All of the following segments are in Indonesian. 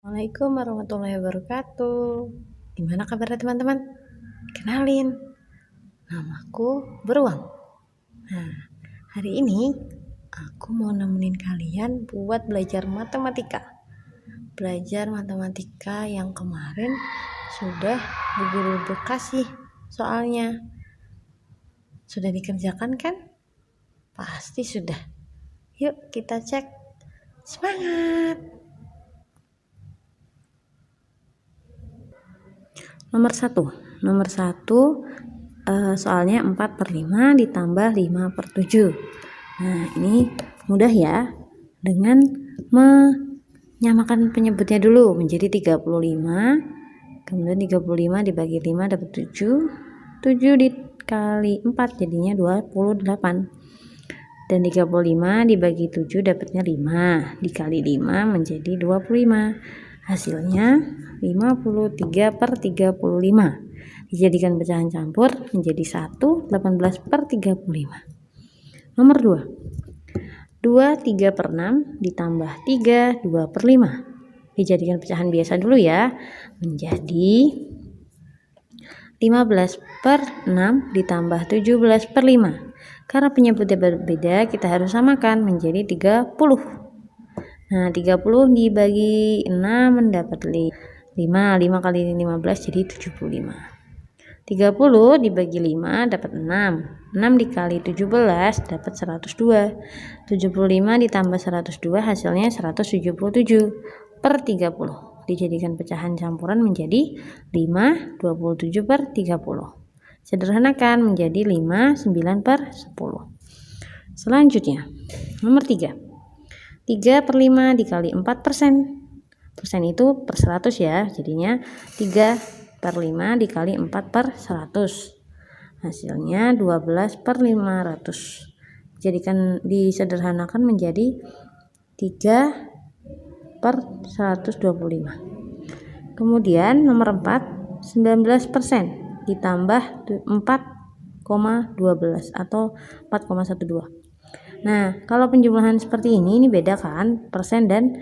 Assalamualaikum warahmatullahi wabarakatuh. Gimana kabarnya teman-teman? Kenalin, namaku Beruang. Nah, hari ini aku mau nemenin kalian buat belajar matematika. Belajar matematika yang kemarin sudah Bu Guru kasih soalnya. Sudah dikerjakan kan? Pasti sudah. Yuk kita cek. Semangat! Nomor satu soalnya 4/5 ditambah 5/7. Nah, ini mudah ya. Dengan menyamakan penyebutnya dulu menjadi 35. Kemudian 35 dibagi 5 dapat 7. 7 dikali 4 jadinya 28. Dan 35 dibagi 7 dapatnya 5. Dikali 5 menjadi 25. Hasilnya 53/35. Dijadikan pecahan campur menjadi 1, 18/35. Nomor 2, 3/6 ditambah 3, 2/5. Dijadikan pecahan biasa dulu ya, menjadi 15/6 ditambah 17/5. Karena penyebutnya berbeda, kita harus samakan menjadi 30. Nah, 30 dibagi 6 mendapat 5. 5 kali 15 jadi 75. 30 dibagi 5 dapat 6. 6 dikali 17 dapat 102. 75 ditambah 102 hasilnya 177/30. Dijadikan pecahan campuran menjadi 5, 27/30. Sederhanakan menjadi 5, 9/10. Selanjutnya, nomor 3. 3/5 dikali 4%. Persen itu per 100 ya, jadinya 3/5 dikali 4/100. Hasilnya 12/500. Disederhanakan menjadi 3/125. Kemudian nomor 4, 19% ditambah 4,12 atau 4,12. Nah, kalau penjumlahan seperti ini beda kan, persen dan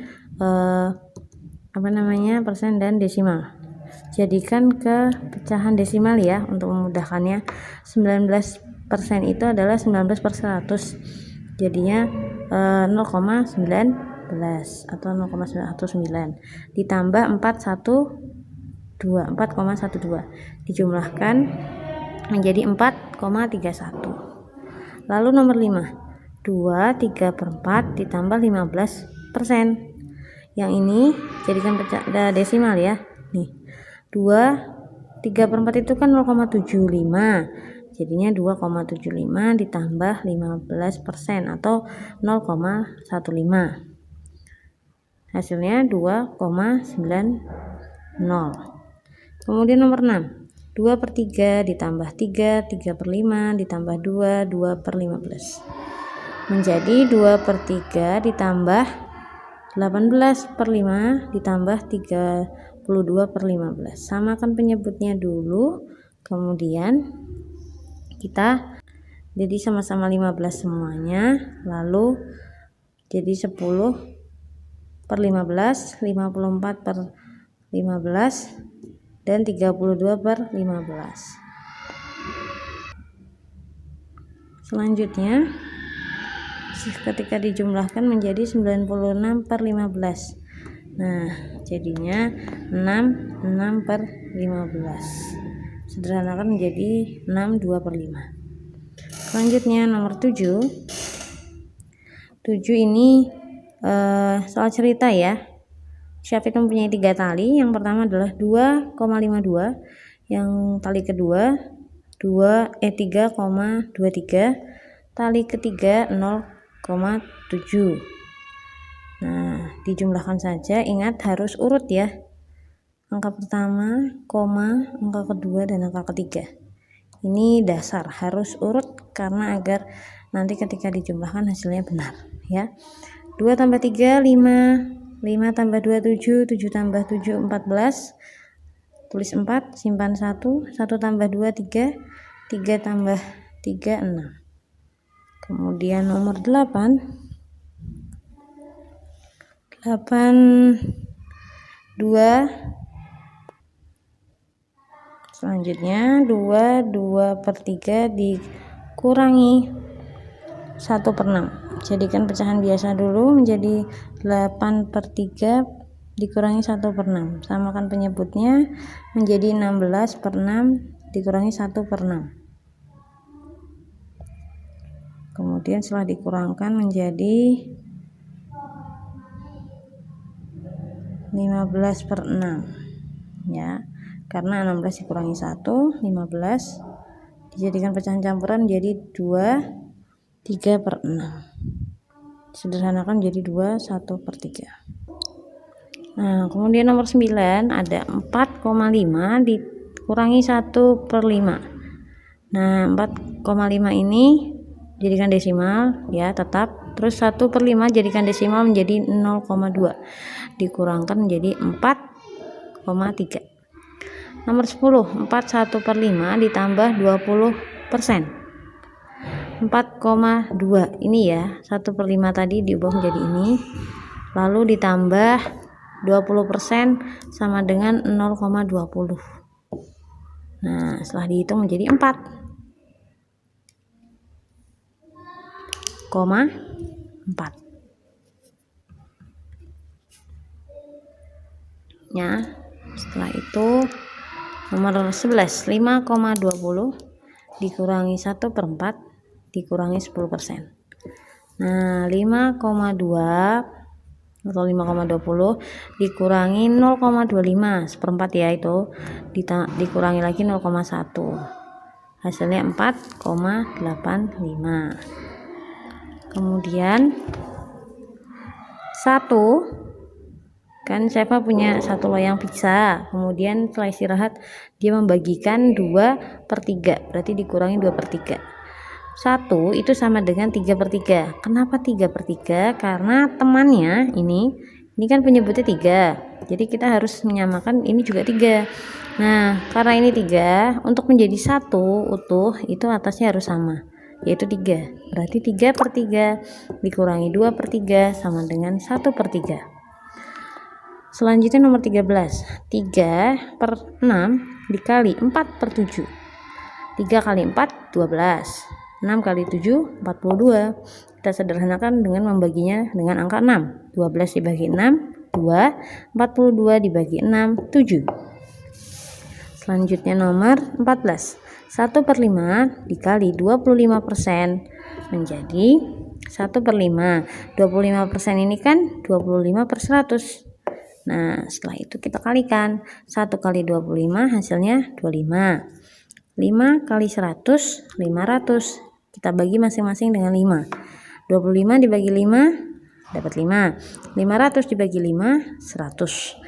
persen dan desimal. Jadikan ke pecahan desimal ya untuk memudahkannya. 19% itu adalah 19/100. Jadinya 0,19 atau 0,9 ditambah 4,12 dijumlahkan menjadi 4,31. Lalu nomor 5, 2, 3/4 ditambah 15%. Yang ini jadikan desimal ya. Nih, 2, 3/4 itu kan 0,75. Jadinya 2,75 ditambah 15% atau 0,15. Hasilnya 2,90. Kemudian nomor 6, 2/3 ditambah 3, 3/5 ditambah 2, 2/15. Menjadi 2/3 ditambah 18/5 ditambah 32/15. Samakan penyebutnya dulu, kemudian kita jadi sama-sama 15 semuanya, lalu jadi 10/15, 54/15 dan 32/15. Selanjutnya ketika dijumlahkan menjadi 96/15. Nah, jadinya 6/15. Sederhanakan menjadi 6/2/5. Selanjutnya nomor 7. 7 ini soal cerita ya. Syafid mempunyai 3 tali. Yang pertama adalah 2,52. Yang tali kedua 3,23. Tali ketiga 0,7. Nah, dijumlahkan saja. Ingat harus urut ya. Angka pertama, koma, angka kedua dan angka ketiga. Ini dasar, harus urut karena agar nanti ketika dijumlahkan hasilnya benar ya. 2 tambah 3 5, 5 tambah 2 7, 7 tambah 7 14. Tulis 4, simpan 1, 1 tambah 2 3, 3 tambah 3 6. Kemudian nomor 8 Selanjutnya 2/3 dikurangi 1/6. Jadikan pecahan biasa dulu menjadi 8/3 dikurangi 1/6. Samakan penyebutnya menjadi 16/6 dikurangi 1/6. Kemudian setelah dikurangkan menjadi 15/6 ya. Karena 16 dikurangi 1, 15. Dijadikan pecahan campuran jadi 3/6. Sederhanakan jadi 1/3. Nah, kemudian nomor 9 ada 4,5 dikurangi 1/5. Nah, 4,5 ini jadikan desimal ya, tetap. Terus 1/5 jadikan desimal menjadi 0,2. Dikurangkan menjadi 4,3. Nomor 10, 1/5 ditambah 20%. 4,2 ini ya, 1/5 tadi diubah menjadi ini, lalu ditambah 20% sama dengan 0,20. Nah, setelah dihitung menjadi 4,4 ya. Setelah itu nomor 11, 5,20 dikurangi 1/4 dikurangi 10%. Nah, 5,2 atau 5,20 dikurangi 0,25 1/4 ya, itu dikurangi lagi 0,1, hasilnya 4,85. Kemudian 1 kan Syifa punya 1 loyang pizza, kemudian setelah istirahat dia membagikan 2/3, berarti dikurangi 2/3. 1 itu sama dengan 3/3. Kenapa 3/3? Karena temannya ini kan penyebutnya 3, jadi kita harus menyamakan ini juga 3. Nah, karena ini 3, untuk menjadi 1 utuh itu atasnya harus sama, yaitu 3. Berarti 3/3 dikurangi 2/3 sama dengan 1/3. Selanjutnya nomor 13, 3/6 dikali 4/7. 3 kali 4 12, 6 kali 7 42. Kita sederhanakan dengan membaginya dengan angka 6. 12 dibagi 6 2, 42 dibagi 6 7. Selanjutnya nomor 14, 1/5 dikali 25% menjadi 1/5. 25% ini kan 25/100. Nah, setelah itu kita kalikan. 1 kali 25 hasilnya 25. 5 kali 100 500. Kita bagi masing-masing dengan 5. 25 dibagi 5 dapat 5. 500 dibagi 5 100.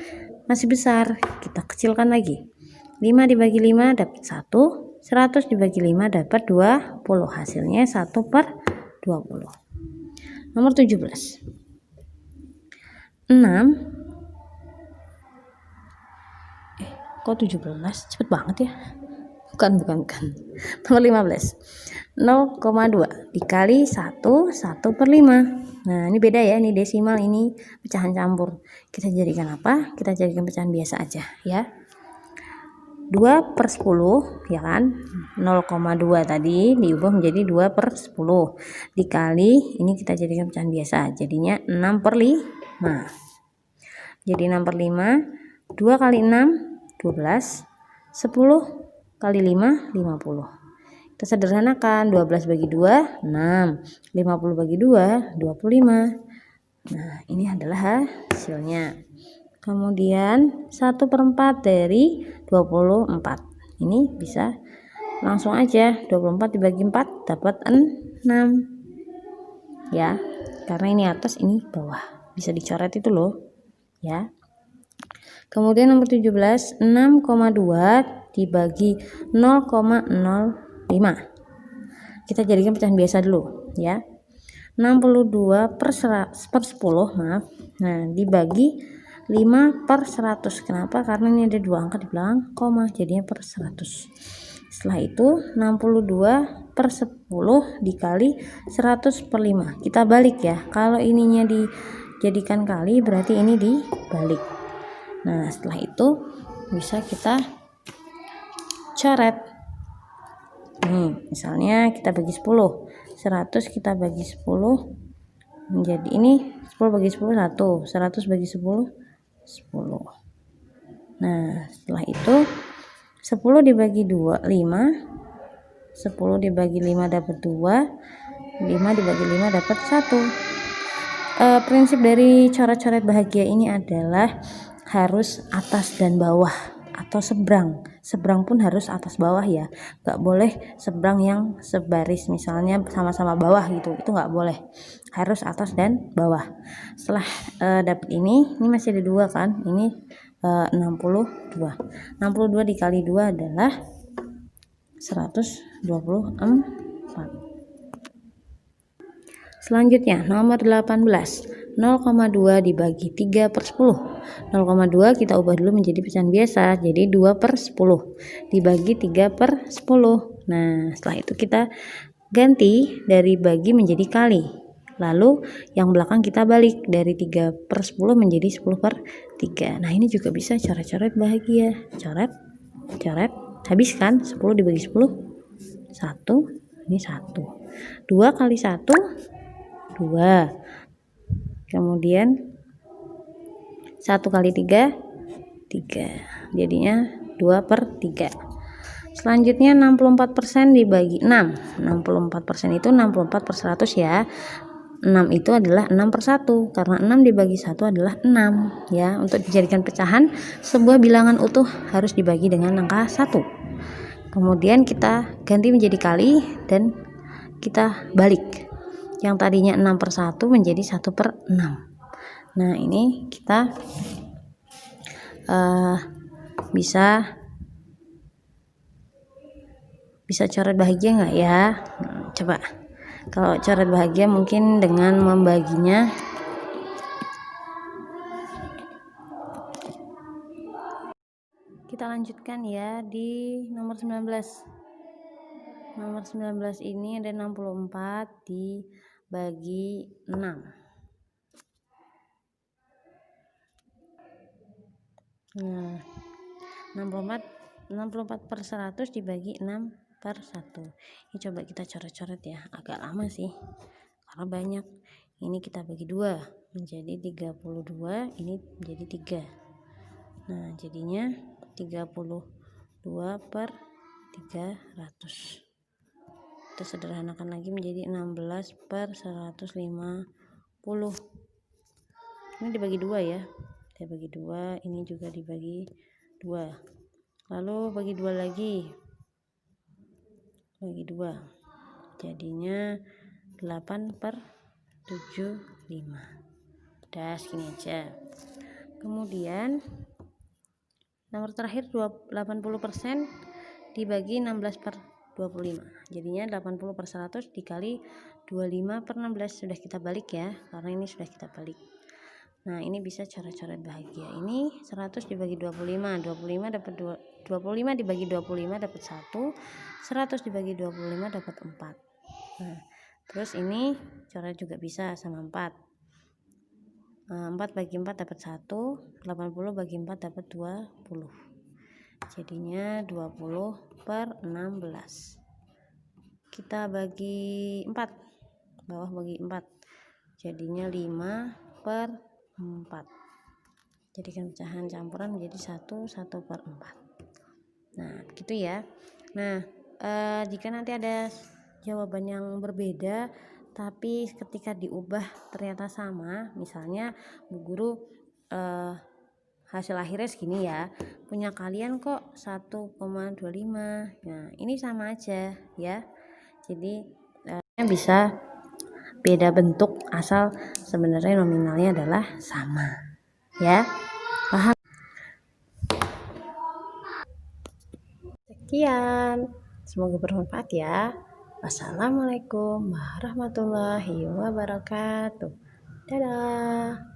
Masih besar, kita kecilkan lagi. 5 dibagi 5 dapat 1. 100 dibagi 5 dapat 20. Hasilnya 1/20. Nomor 17, 6 kok 17 cepet banget ya, bukan. Nomor 15, 0,2 dikali 1 1/5. Nah, ini beda ya, ini desimal, ini pecahan campur. Kita jadikan apa? Kita jadikan pecahan biasa aja ya. 2/10 ya kan, 0,2 tadi diubah menjadi 2/10 dikali, ini kita jadikan pecahan biasa, jadinya 6/5. Jadi 6/5, 2 kali 6 12, 10 kali 5 50. Kita sederhanakan, 12 bagi 2 6, 50 bagi 2 25. Nah, ini adalah hasilnya. Kemudian 1/4 dari 24. Ini bisa langsung aja, 24 dibagi 4 dapat 6 ya, karena ini atas ini bawah, bisa dicoret itu loh ya. Kemudian nomor 17, 6,2 dibagi 0,05. Kita jadikan pecahan biasa dulu ya. 62/10 maaf. Nah, dibagi 5/100. Kenapa? Karena ini ada 2 angka di belakang koma, jadinya per 100. Setelah itu 62/10 dikali 100/5. Kita balik ya. Kalau ininya dijadikan kali berarti ini dibalik. Nah, setelah itu bisa kita coret. Misalnya kita bagi 10, 100 kita bagi 10 menjadi ini 10 bagi 10 1, 100 bagi 10 10. Nah, setelah itu 10 dibagi 2 5, 10 dibagi 5 dapat 2, 5 dibagi 5 dapat 1. Prinsip dari coret-coret bahagia ini adalah harus atas dan bawah atau seberang pun harus atas bawah ya, nggak boleh seberang yang sebaris, misalnya sama-sama bawah gitu, itu nggak boleh, harus atas dan bawah. Setelah dapat ini masih ada 2 kan, ini 62 dikali 2 adalah 124. Selanjutnya nomor 18, 0,2 dibagi 3/10. 0,2 kita ubah dulu menjadi pecahan biasa, jadi 2/10 dibagi 3/10. Nah, setelah itu kita ganti dari bagi menjadi kali, lalu yang belakang kita balik dari 3/10 menjadi 10/3. Nah, ini juga bisa coret-coret bahagia, coret, habis kan 10 dibagi 10 1, ini 1, 2 kali 1 2, kemudian 1 kali 3 3, jadinya 2/3. Selanjutnya 64% dibagi 6. 64% itu 64/100 ya. 6 itu adalah 6/1 karena 6 dibagi 1 adalah 6 ya. Untuk dijadikan pecahan, sebuah bilangan utuh harus dibagi dengan angka 1. Kemudian kita ganti menjadi kali dan kita balik. Yang tadinya 6/1 menjadi 1/6. Nah, ini kita bisa coret bahagia nggak ya? Coba kalau coret bahagia mungkin dengan membaginya kita lanjutkan ya di nomor 19. Nomor 19 ini ada 64 dibagi 6. Nah, 64/100 dibagi 6/1. Ini coba kita coret-coret ya, agak lama sih karena banyak. Ini kita bagi 2 menjadi 32, ini menjadi 3. Nah, jadinya 32/300. Kita sederhanakan lagi menjadi 16/150. Ini dibagi 2 ya, kita bagi 2, ini juga dibagi 2, lalu bagi 2 lagi, bagi 2, jadinya 8/75. udah segini aja. Kemudian nomor terakhir 80% dibagi 16/25, jadinya 80/100 dikali 25/16. Sudah kita balik ya, karena ini sudah kita balik. Nah, ini bisa coret-coret bahagia. Ini 100 dibagi 25, 25 dapat 25 dibagi 25 dapat 1, 100 dibagi 25 dapat 4. Nah, terus ini coret juga bisa sama 4. 4 bagi 4 dapat 1, 80 bagi 4 dapat 20. Jadinya 20/16. Kita bagi 4, bawah bagi 4, jadinya 5/4. Jadikan pecahan campuran menjadi 1/4. Nah, begitu ya. Nah, jika nanti ada jawaban yang berbeda tapi ketika diubah ternyata sama, misalnya Bu Guru hasil akhirnya segini ya, punya kalian kok 1,25. Nah, ini sama aja ya. Jadi bisa beda bentuk asal sebenarnya nominalnya adalah sama ya. Paham? Sekian, semoga bermanfaat ya. Wassalamualaikum warahmatullahi wabarakatuh. Dadah.